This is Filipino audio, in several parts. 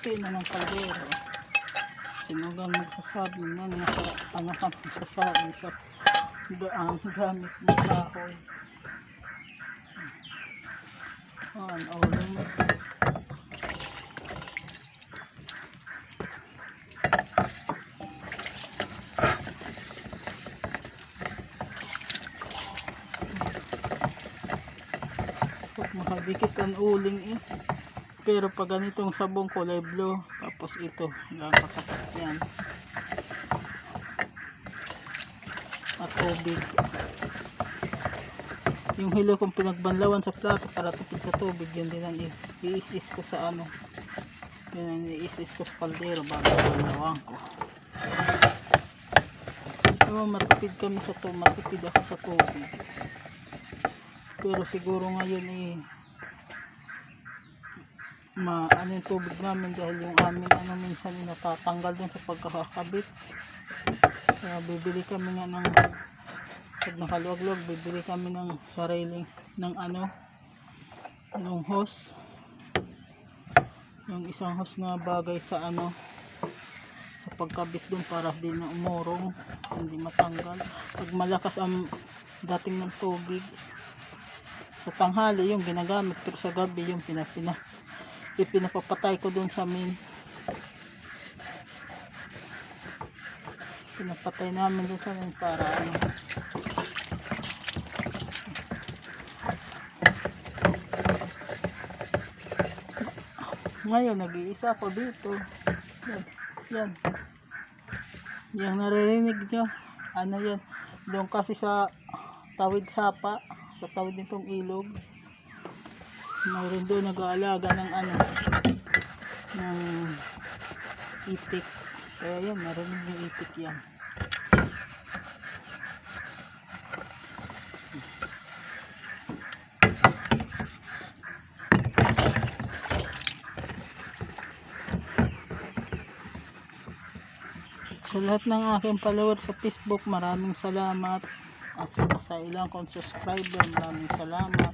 puti na ng kaldero. Sinugang magsasabi na nasa ano ka magsasabi sa ang gamit ng kahoy. Ulo mo. Makadikit ang uling eh. Pero pag ganitong sabong kulay blue, tapos ito, nakakakat yan. At tubig. Yung hilo kong pinagbanlawan sa plato para tupid sa tubig, yun din ang i-isis ko sa ano. Yun ang i-isis ko sa kaldero bago banlawan ko. Diba, matipid kami sa to, matipid ako sa tubig. Pero siguro ngayon ano yung tubig namin dahil yung amin ano minsan natatanggal din sa pagkakakabit. Kaya bibili kami nga ng pag nakaluwag-luwag, bibili kami ng sariling ng ano ng hose, yung isang hose na bagay sa ano sa pagkabit dun para di na umurong, hindi matanggal pag malakas ang dating ng tubig. Sa tanghali yung ginagamit, pero sa gabi yung pinapapatay ko dun sa main. Pinapatay namin dun sa main para ano. Ngayon nag-iisa ako dito. Yan. Yung naririnig nyo, ano yan, doon kasi sa tawid sapa, sa tawid nitong ilog, mayroon doon nag-aalaga ng ano, ng itik. Kaya yan, narinig yung itik yan. Sa lahat ng aking follower sa Facebook, maraming salamat. At sa ilang kong subscriber, maraming salamat.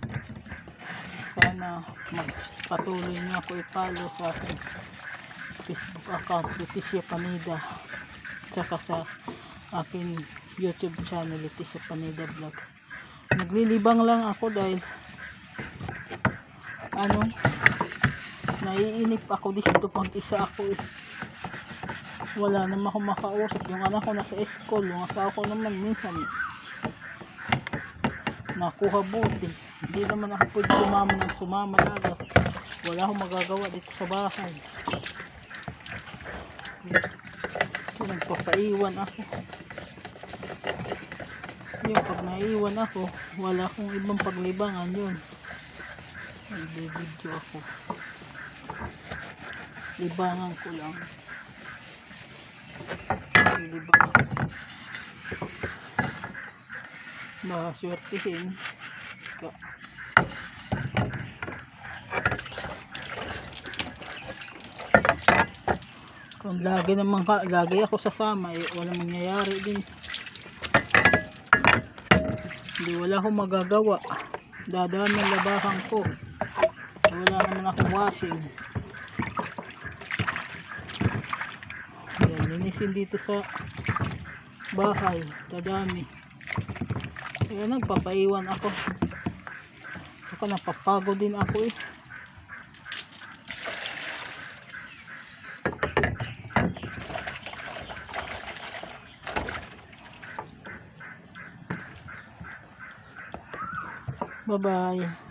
Sana magpatuloy niyo ako i-follow sa aking Facebook account, Leticia Panida, tsaka sa aking YouTube channel, Leticia Panida Vlog. Naglilibang lang ako dahil ano, naiinip ako dito pag isa ako eh. Wala naman ako makausap. Yung anak ko nasa school, yung asawa ko naman minsan nakuha buti. Hindi naman ako pwede sumama talaga. Wala akong magagawa dito sa bahay. Nagpapaiwan ako. Yung pag naiwan ako, wala akong ibang paglibangan yun. Nag-video ako. Libangan ko lang. Libangan. Maswertihin. Kung lagi naman lagi ako sasama eh, walang mangyayari din. Hindi, wala akong magagawa. Dadaan ng labahan ko. Wala naman akong washing. Yan, linisin dito sa bahay. Dadami. Kaya nagpapaiwan ako. Saka napapagod din ako eh. Bye-bye.